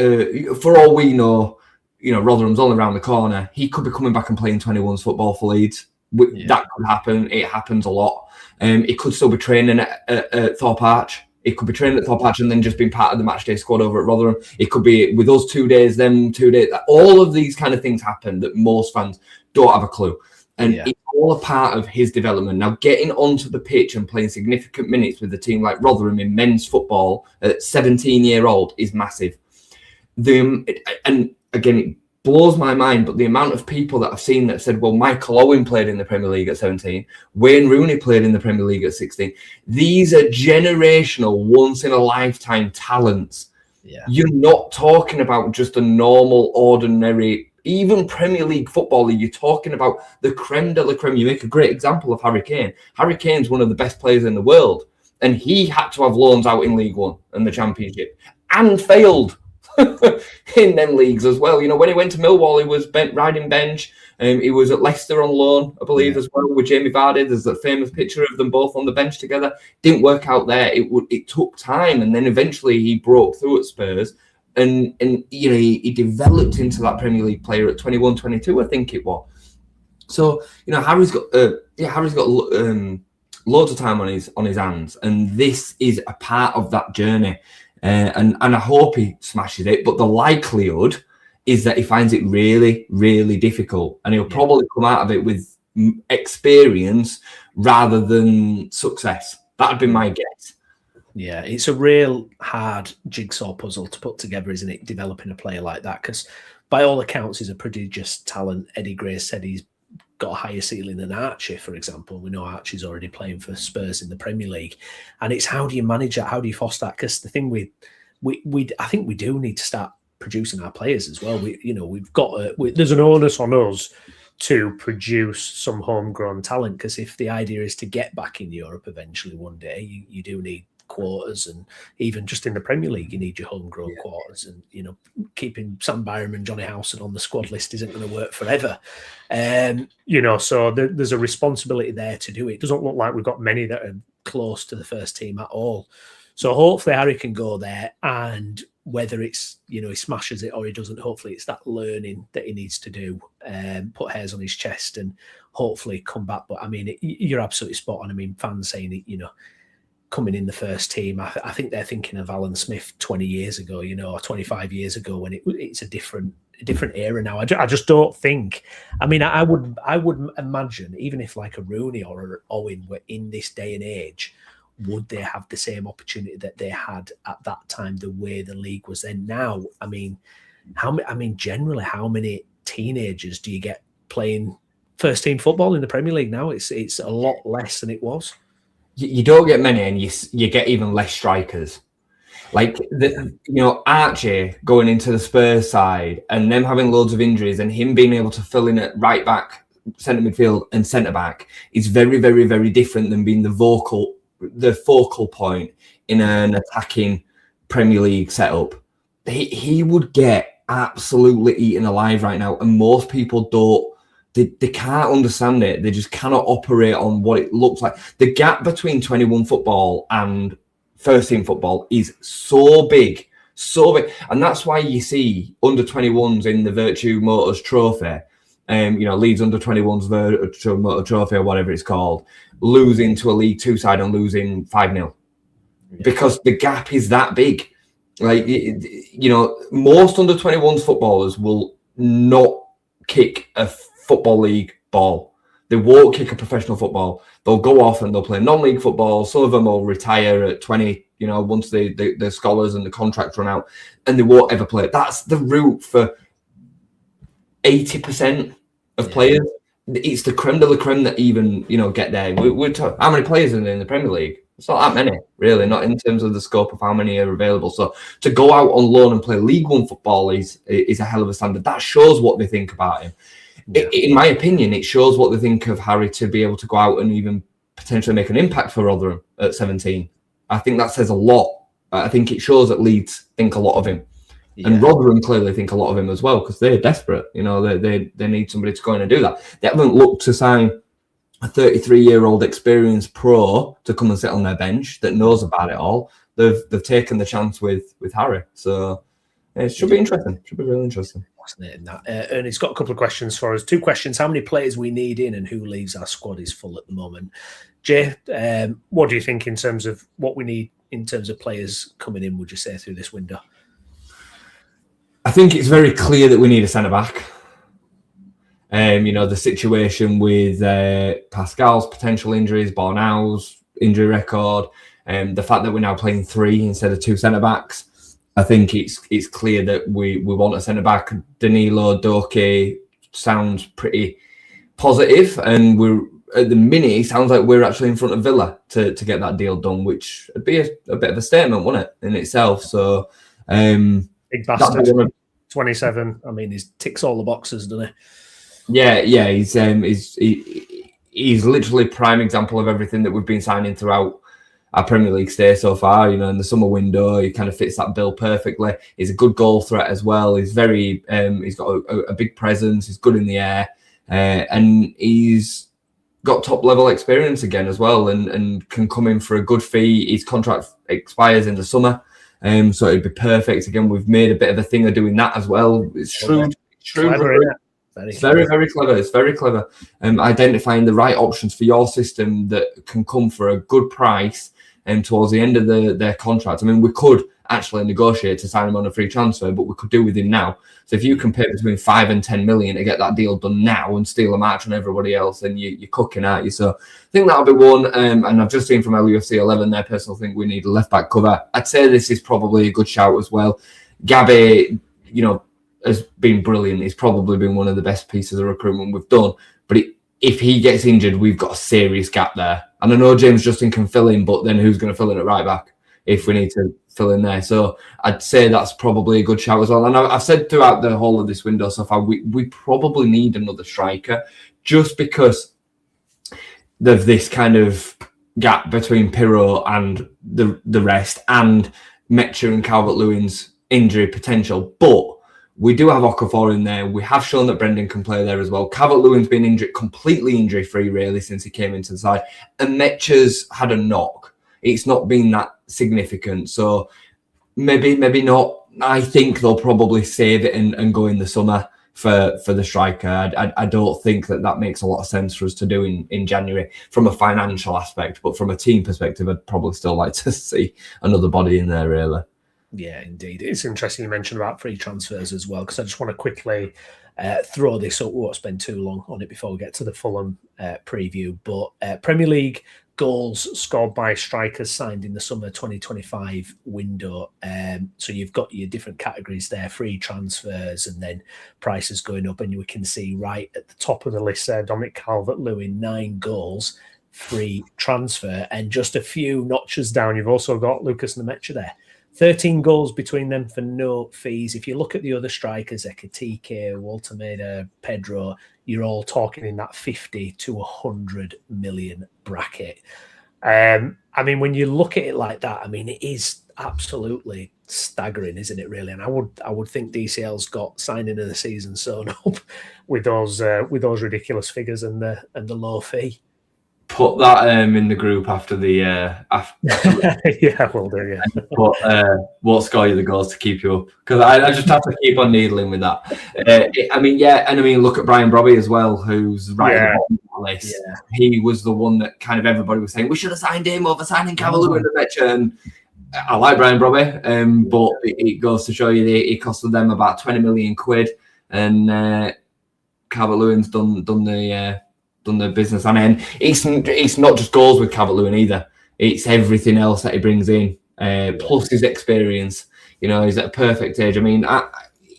for all we know, Rotherham's all around the corner. He could be coming back and playing 21s football for Leeds. That could happen. It happens a lot. It could still be training at Thorpe Arch. It could be training at Thorpe Arch and then just being part of the matchday squad over at Rotherham. It could be with us 2 days, them 2 days. All of these kind of things happen that most fans don't have a clue. And it's all a part of his development. Now, getting onto the pitch and playing significant minutes with a team like Rotherham in men's football at 17-year-old is massive. And again, it blows my mind, but the amount of people that I've seen that said, well, Michael Owen played in the Premier League at 17, Wayne Rooney played in the Premier League at 16. These are generational, once-in-a-lifetime talents. Yeah. You're not talking about just a normal, ordinary, even Premier League footballer. You're talking about the creme de la creme. You make a great example of Harry Kane. Harry Kane's one of the best players in the world, and he had to have loans out in League One and the Championship, and failed in them leagues as well. When he went to Millwall, he was riding bench. He was at Leicester on loan, I believe, as well, with Jamie Vardy. There's that famous picture of them both on the bench together. Didn't work out there. It took time, and then eventually he broke through at Spurs, and he developed into that Premier League player at 21, 22, I think it was. So Harry's got loads of time on his hands, and this is a part of that journey. And I hope he smashes it, but the likelihood is that he finds it really, really difficult, and he'll probably come out of it with experience rather than success. That'd be my guess. Yeah, it's a real hard jigsaw puzzle to put together, isn't it, developing a player like that? Because by all accounts, he's a prodigious talent. Eddie Gray said he's got a higher ceiling than Archie, for example. We know Archie's already playing for Spurs in the Premier League, and it's how do you manage that? How do you foster that? Because the thing I think we do need to start producing our players as well. We've got there's an onus on us to produce some homegrown talent, because if the idea is to get back in Europe eventually one day, you do need quarters, and even just in the Premier League you need your homegrown quarters, and keeping Sam Byram and Johnny Howson on the squad list isn't going to work forever. So there's a responsibility there to do it. It doesn't look like we've got many that are close to the first team at all. So hopefully Harry can go there, and whether it's he smashes it or he doesn't, hopefully it's that learning that he needs to do, put hairs on his chest and hopefully come back. But I mean, you're absolutely spot on. I mean, fans saying it, coming in the first team, I think they're thinking of Alan Smith 20 years ago, or 25 years ago, when it's a different era now. I just don't think. I mean, I would imagine, even if like a Rooney or an Owen were in this day and age, would they have the same opportunity that they had at that time, the way the league was then? Now, I mean, generally, how many teenagers do you get playing first team football in the Premier League now? It's a lot less than it was. You don't get many, and you get even less strikers. Like Archie going into the Spurs side and them having loads of injuries and him being able to fill in at right back, centre midfield and centre back is very, very, very different than being the focal point in an attacking Premier League setup. He would get absolutely eaten alive right now, and most people don't. They can't understand it. They just cannot operate on what it looks like. The gap between 21 football and first team football is so big. And that's why you see under 21s in the Virtue Motors Trophy, Leeds under 21s Virtue Motor Trophy or whatever it's called, losing to a League Two side and losing 5-0 because the gap is that big. Like, most under 21s footballers will not kick a football league ball. They won't kick a professional football. They'll go off and they'll play non-league football. Some of them will retire at 20, once the scholars and the contracts run out, and they won't ever play. That's the route for 80% of players. It's the creme de la creme that even, get there. We're talking, how many players are in the Premier League? It's not that many, really, not in terms of the scope of how many are available. So to go out on loan and play League One football is a hell of a standard. That shows what they think about him. Yeah. In my opinion, it shows what they think of Harry to be able to go out and even potentially make an impact for Rotherham at 17. I think that says a lot. I think it shows that Leeds think a lot of him. Yeah. And Rotherham clearly think a lot of him as well because they're desperate. They need somebody to go in and do that. They haven't looked to sign a 33-year-old experienced pro to come and sit on their bench that knows about it all. They've taken the chance with Harry. So it should be interesting. Should be really interesting. Fascinating that. Ernie's got a couple of questions for us. 2 questions. How many players we need in and who leaves our squad is full at the moment? Jay, what do you think in terms of what we need in terms of players coming in, would you say, through this window? I think it's very clear that we need a centre-back. The situation with Pascal's potential injuries, Bornau's injury record, the fact that we're now playing 3 instead of 2 centre-backs, I think it's clear that we want a centre-back. Danilho Doekhi sounds pretty positive, and we're at the minute, it sounds like we're actually in front of Villa to get that deal done, which would be a bit of a statement, wouldn't it, in itself? So, big bastard, 27. I mean, he ticks all the boxes, doesn't he? Yeah. He's literally prime example of everything that we've been signing throughout our Premier League stay so far. In the summer window, he kind of fits that bill perfectly. He's a good goal threat as well. He's very, he's got a big presence. He's good in the air, and he's got top level experience again as well, and can come in for a good fee. His contract expires in the summer, so it'd be perfect. Again, we've made a bit of a thing of doing that as well. It's shrewd. Clever, It's very, very clever. It's very clever. Identifying the right options for your system that can come for a good price towards the end of their contract. I mean, we could actually negotiate to sign him on a free transfer, but we could do with him now. So if you can pay between 5 and 10 million to get that deal done now and steal a march on everybody else, then you're cooking, aren't you? So I think that'll be one. And I've just seen from LUFC 11, their personal think we need a left-back cover. I'd say this is probably a good shout as well. Gabby, has been brilliant. He's probably been one of the best pieces of recruitment we've done. But if he gets injured, we've got a serious gap there. And I know James Justin can fill in, but then who's going to fill in at right back if we need to fill in there? So I'd say that's probably a good shout as well. And I've said throughout the whole of this window so far, we probably need another striker just because of this kind of gap between Piroe and the rest, and Metcher and Calvert-Lewin's injury potential. But we do have Okafor in there. We have shown that Brendan can play there as well. Calvert-Lewin's been completely injury-free, really, since he came into the side. And Metcher's had a knock. It's not been that significant. So maybe not. I think they'll probably save it and go in the summer for the striker. I don't think that makes a lot of sense for us to do in January from a financial aspect. But from a team perspective, I'd probably still like to see another body in there, really. Yeah, indeed. It's interesting you mentioned about free transfers as well, because I just want to quickly throw this up. We won't spend too long on it before we get to the Fulham preview. But Premier League goals scored by strikers signed in the summer 2025 window. So you've got your different categories there, free transfers, and then prices going up. And we can see right at the top of the list there, Dominic Calvert-Lewin, 9 goals, free transfer. And just a few notches down, you've also got Lucas Nemecha there. 13 goals between them for no fees. If you look at the other strikers, Ekitike, Walter Maida, Pedro, you're all talking in that 50 to 100 million bracket. I mean, when you look at it like that, I mean, it is absolutely staggering, isn't it, really? And I would think DCL's got signing of the season sewn up with those ridiculous figures and the low fee. Put that in the group after the yeah, we'll do. Yeah, but won't score you the goals to keep you up, because I just have to keep on needling with that. Look at Brian Brobby as well, who's right at the bottom of the list. Yeah. He was the one that kind of everybody was saying we should have signed him over signing Calvert-Lewin and Nemecha. And I like Brian Brobby, but it goes to show you that it costed them about 20 million quid, and Calvert-Lewin's done the business. And then it's not just goals with Calvert-Lewin either. It's everything else that he brings in, plus his experience. You know, he's at a perfect age. I mean,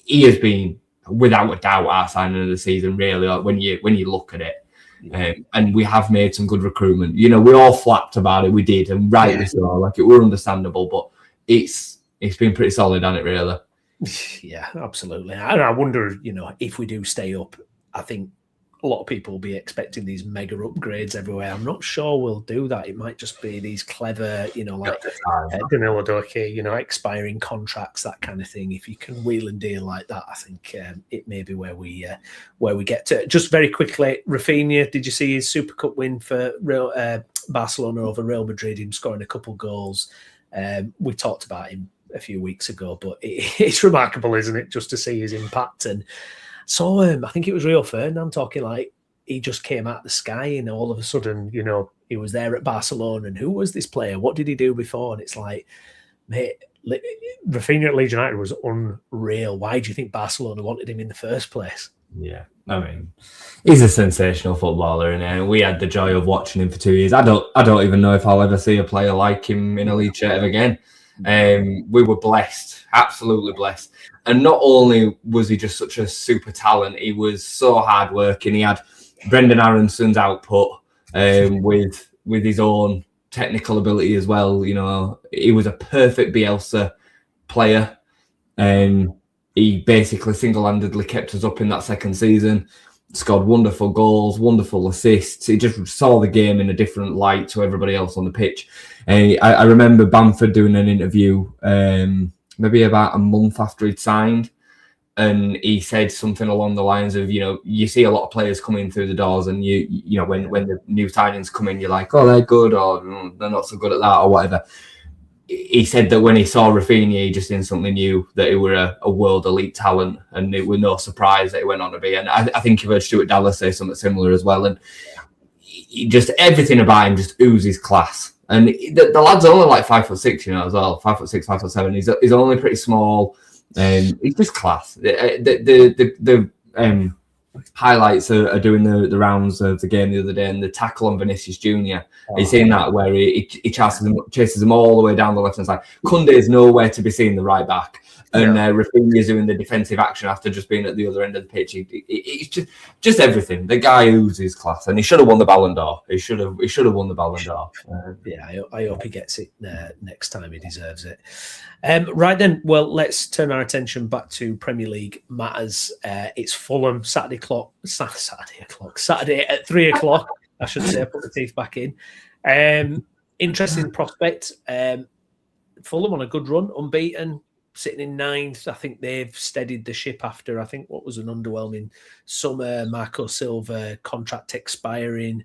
he has been, without a doubt, our signing of the season, really, when you look at it. And we have made some good recruitment. You know, we all flapped about it. We did, and rightly so. Like, it were understandable, but it's been pretty solid, hasn't it, really? Yeah, absolutely. And I wonder, you know, if we do stay up, I think a lot of people will be expecting these mega upgrades everywhere. I'm not sure we'll do that. It might just be these clever, you know, like Danilho Doekhi, you know, expiring contracts, that kind of thing. If you can wheel and deal like that, I think it may be where we get to. Just very quickly, Rafinha, did you see his Super Cup win for Barcelona over Real Madrid? Him scoring a couple goals. We talked about him a few weeks ago, but it's remarkable, isn't it, just to see his impact. And so I think it was Rio Ferdinand talking like he just came out of the sky and all of a sudden, you know, he was there at Barcelona and who was this player? What did he do before? And it's like, mate, Raphinha at Leeds United was unreal. Why do you think Barcelona wanted him in the first place? Yeah, I mean, he's a sensational footballer, and we had the joy of watching him for 2 years. I don't even know if I'll ever see a player like him in a league shirt ever again. We were blessed, absolutely blessed. And not only was he just such a super talent, he was so hardworking. He had Brendan Aronson's output with his own technical ability as well. You know, he was a perfect Bielsa player. He basically single-handedly kept us up in that second season, scored wonderful goals, wonderful assists. He just saw the game in a different light to everybody else on the pitch. I remember Bamford doing an interview maybe about a month after he'd signed, and he said something along the lines of, you know, you see a lot of players coming through the doors, and you know when the new signings come in, you're like, oh, they're good, or they're not so good at that, or whatever. He said that when he saw Rafinha, he just instantly knew that he were a world elite talent, and it was no surprise that he went on to be. And I think you've heard Stuart Dallas say something similar as well. And he just, everything about him just oozes class. And the lad's only like 5'6", you know, as well. 5'6", 5'7". He's only pretty small. He's just class. The highlights are doing the rounds of the game the other day, and the tackle on Vinicius Jr. He's seen that where he chases him all the way down the left hand side. Koundé is nowhere to be seen, the right back, and Raphinha is doing the defensive action after just being at the other end of the pitch. It's just everything. The guy oozes class, and he should have won the Ballon d'Or. He should have won the Ballon d'Or. I hope he gets it next time. He deserves it. Right then, well, let's turn our attention back to Premier League matters. It's Fulham Saturday at 3:00. I should say, put the teeth back in. Interesting prospect. Fulham on a good run, unbeaten, sitting in 9th. I think they've steadied the ship after, I think, what was an underwhelming summer. Marco Silva contract expiring.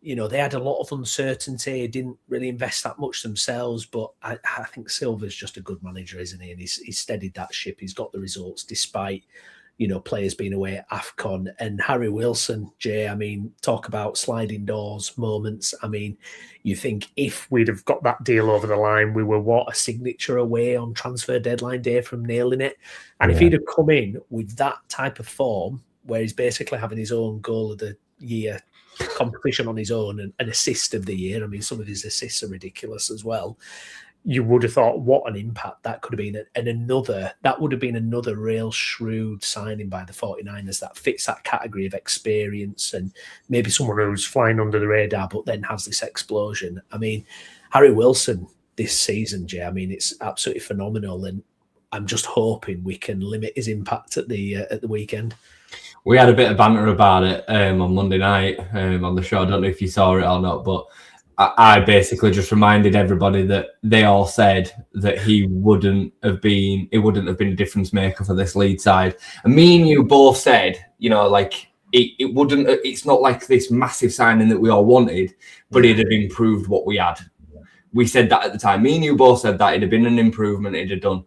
You know, they had a lot of uncertainty, didn't really invest that much themselves, but I think Silva's just a good manager, isn't he? And he's steadied that ship. He's got the results despite, you know, players being away at AFCON. And Harry Wilson, Jay, I mean, talk about sliding doors moments. I mean, you think if we'd have got that deal over the line, we were, a signature away on transfer deadline day from nailing it. And if he'd have come in with that type of form, where he's basically having his own goal of the year competition on his own and an assist of the year. I mean, some of his assists are ridiculous as well. You would have thought, what an impact that could have been. And that would have been another real shrewd signing by the 49ers that fits that category of experience and maybe someone who's flying under the radar but then has this explosion. I mean, Harry Wilson this season, Jay, I mean, it's absolutely phenomenal. And I'm just hoping we can limit his impact at the weekend. We had a bit of banter about it on Monday night on the show. I don't know if you saw it or not, but I basically just reminded everybody that they all said that it wouldn't have been a difference maker for this Leeds side. And me and you both said, like it's not like this massive signing that we all wanted, but it'd have improved what we had. We said that at the time. Me and you both said that it'd have been an improvement. It'd have done.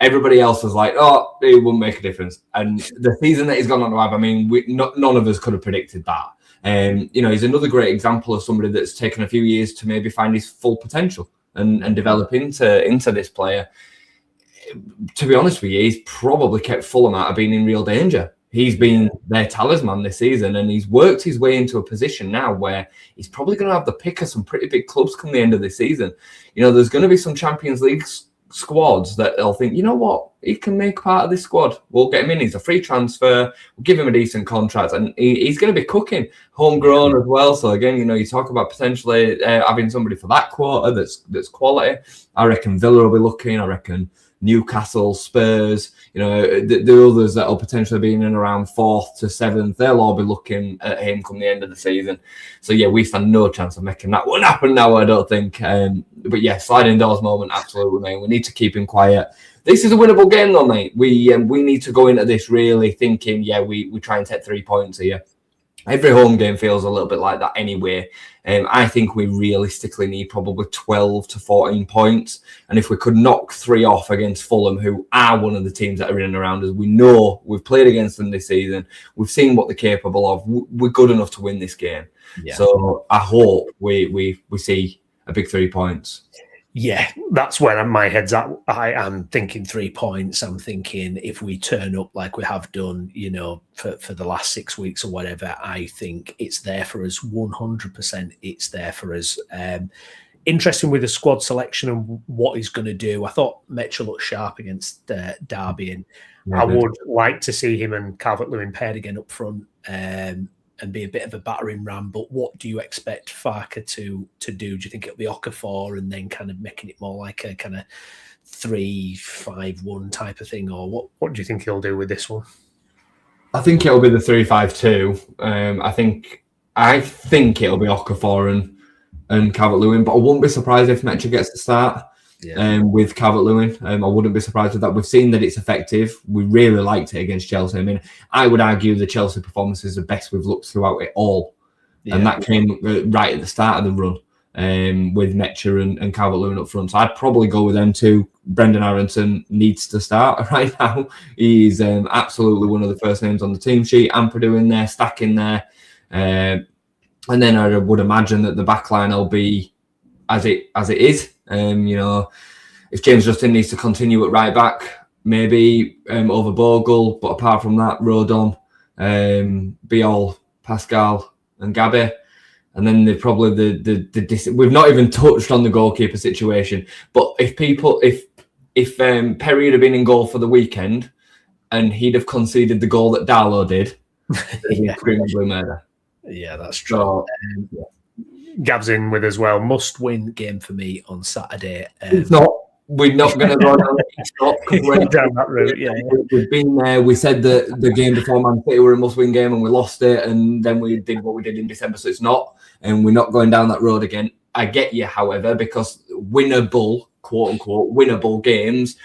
Everybody else was like, oh, it wouldn't make a difference. And the season that he's gone on to have, I mean, none of us could have predicted that. He's another great example of somebody that's taken a few years to maybe find his full potential and develop into this player. To be honest with you, he's probably kept Fulham out of being in real danger. He's been their talisman this season, and he's worked his way into a position now where he's probably going to have the pick of some pretty big clubs come the end of this season. There's going to be some Champions League squads that they'll think, you know what, he can make part of this squad. We'll get him in. He's a free transfer. We'll give him a decent contract, and he's going to be cooking homegrown as well. So again, you talk about potentially having somebody for that quarter that's quality. I reckon Villa will be looking. I reckon Newcastle, Spurs, the others that will potentially be in and around 4th to 7th, they'll all be looking at him come the end of the season. So yeah, we stand no chance of making that one happen now, I don't think. But yeah, sliding doors moment, absolutely, mate. We need to keep him quiet. This is a winnable game though, mate. We need to go into this really thinking, we try and take 3 points here. Every home game feels a little bit like that anyway. I think we realistically need probably 12 to 14 points. And if we could knock 3 off against Fulham, who are one of the teams that are in and around us, we know we've played against them this season. We've seen what they're capable of. We're good enough to win this game. Yeah. So I hope we see a big 3 points. Yeah, that's where my head's at. I am thinking 3 points. I'm thinking if we turn up like we have done, for the last 6 weeks or whatever, I think it's there for us. 100% it's there for us. Interesting with the squad selection and what he's going to do. I thought Metro looked sharp against Derby, and I would like to see him and Calvert-Lewin paired again up front. And be a bit of a battering ram, but what do you expect Farke to do? Do you think it'll be Okafor and then kind of making it more like a kind of 3-5-1 type of thing, or what do you think he'll do with this one? I think it'll be the 3-5-2. I think it'll be Okafor and Calvert-Lewin, but I wouldn't be surprised if Metro gets the start. With Calvert-Lewin. I wouldn't be surprised with that. We've seen that it's effective. We really liked it against Chelsea. I mean, I would argue the Chelsea performance is the best we've looked throughout it all. Yeah. And that came right at the start of the run with Metro and Calvert-Lewin up front. So I'd probably go with them too. Brendan Aronson needs to start right now. He's absolutely one of the first names on the team sheet. Ampadu in there, Stack in there. And then I would imagine that the back line will be as it is. If James Justin needs to continue at right back, maybe over Bogle, but apart from that, Rodon, Biol, Pascal, and Gabi, and then we've not even touched on the goalkeeper situation. But if Perry had been in goal for the weekend and he'd have conceded the goal that Darlow did, it'd be screaming blue murder. Yeah, that's true. Gav's in with as well. Must win game for me on Saturday. We're not going to go down that route. Yeah, we've been there. We said that the game before Man City were a must-win game and we lost it, and then we did what we did in December. So it's not, and we're not going down that road again. I get you, however, because winnable, quote unquote, winnable games.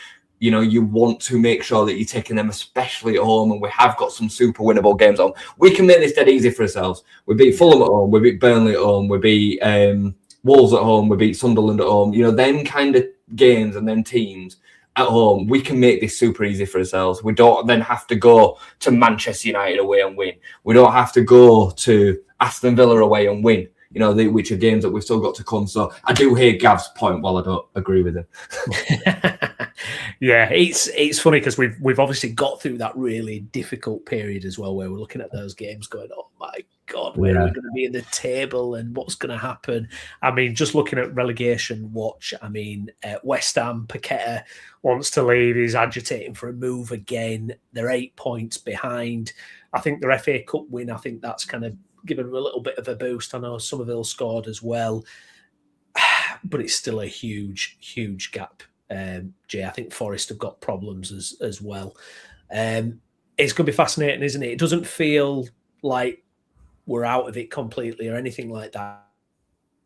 You want to make sure that you're taking them, especially at home, and we have got some super winnable games on. We can make this dead easy for ourselves. We beat Fulham at home, we beat Burnley at home, we beat Wolves at home, we beat Sunderland at home. Them kind of games and then teams at home, we can make this super easy for ourselves. We don't then have to go to Manchester United away and win. We don't have to go to Aston Villa away and win. Which are games that we've still got to come. So I do hear Gav's point while I don't agree with him. Yeah, it's funny because we've obviously got through that really difficult period as well, where we're looking at those games going, oh my God, where are we going to be in the table and what's going to happen? I mean, just looking at relegation watch, I mean, West Ham, Paqueta wants to leave, he's agitating for a move again. They're 8 points behind. I think the FA Cup win, I think that's kind of given them a little bit of a boost. I know Somerville scored as well, but it's still a huge, huge gap. Jay, I think Forest have got problems as well. It's going to be fascinating, isn't it? It doesn't feel like we're out of it completely or anything like that.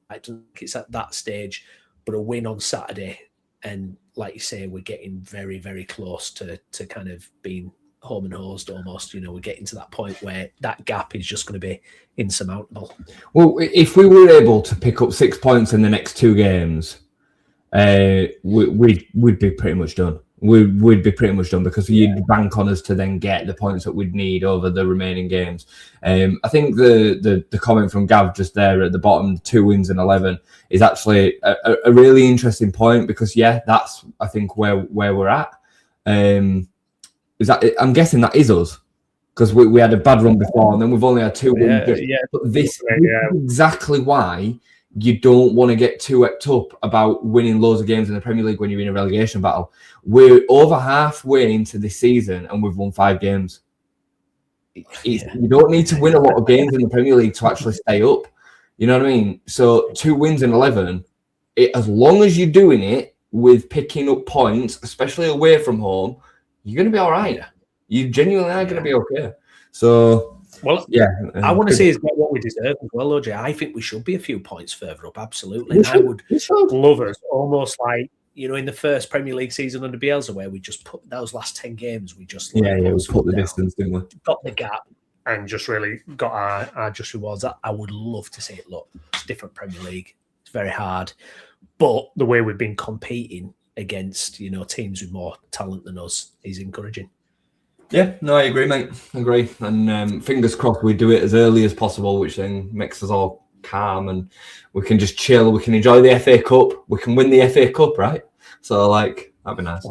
I don't think it's at that stage, but a win on Saturday, and like you say, we're getting very, very close to kind of being home and hosed almost. You know, we're getting to that point where that gap is just going to be insurmountable. Well, if we were able to pick up 6 points in the next 2 games, we'd be pretty much done. We'd be pretty much done because you'd bank on us to then get the points that we'd need over the remaining games. I think the comment from Gav just there at the bottom, 2 wins in 11, is actually a really interesting point because that's I think where we're at. Is that I'm guessing that is us because we had a bad run before and then we've only had 2 wins. But this is exactly why you don't want to get too worked up about winning loads of games in the Premier League when you're in a relegation battle. We're over halfway into this season and we've won 5 games. You don't need to win a lot of games in the Premier League to actually stay up. You know what I mean? So 2 wins in 11, as long as you're doing it with picking up points, especially away from home, you're going to be all right. You genuinely are going to be okay. So... Well, I want to see us get what we deserve as well, OJ. I think we should be a few points further up, absolutely. And I would love us almost like, you know, in the first Premier League season under Bielsa, where we just put those last 10 games, we just we put the distance, didn't we? Got the gap and just really got our just rewards. I would love to see it. Look, it's different Premier League. It's very hard. But the way we've been competing against, you know, teams with more talent than us is encouraging. Yeah, no, I agree, mate. I agree. And fingers crossed we do it as early as possible, which then makes us all calm and we can just chill. We can enjoy the FA Cup. We can win the FA Cup, right? So, like, that'd be nice.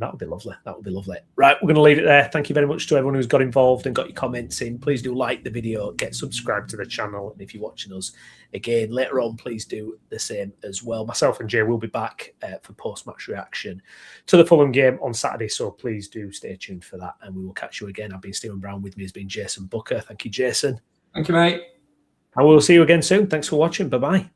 That would be lovely. That would be lovely. Right, we're going to leave it there. Thank you very much to everyone who's got involved and got your comments in. Please do like the video, get subscribed to the channel. And if you're watching us again later on, please do the same as well. Myself and Jay will be back for post-match reaction to the Fulham game on Saturday. So please do stay tuned for that. And we will catch you again. I've been Stephen Brown. With me has been Jason Booker. Thank you, Jason. Thank you, mate. And we'll see you again soon. Thanks for watching. Bye-bye.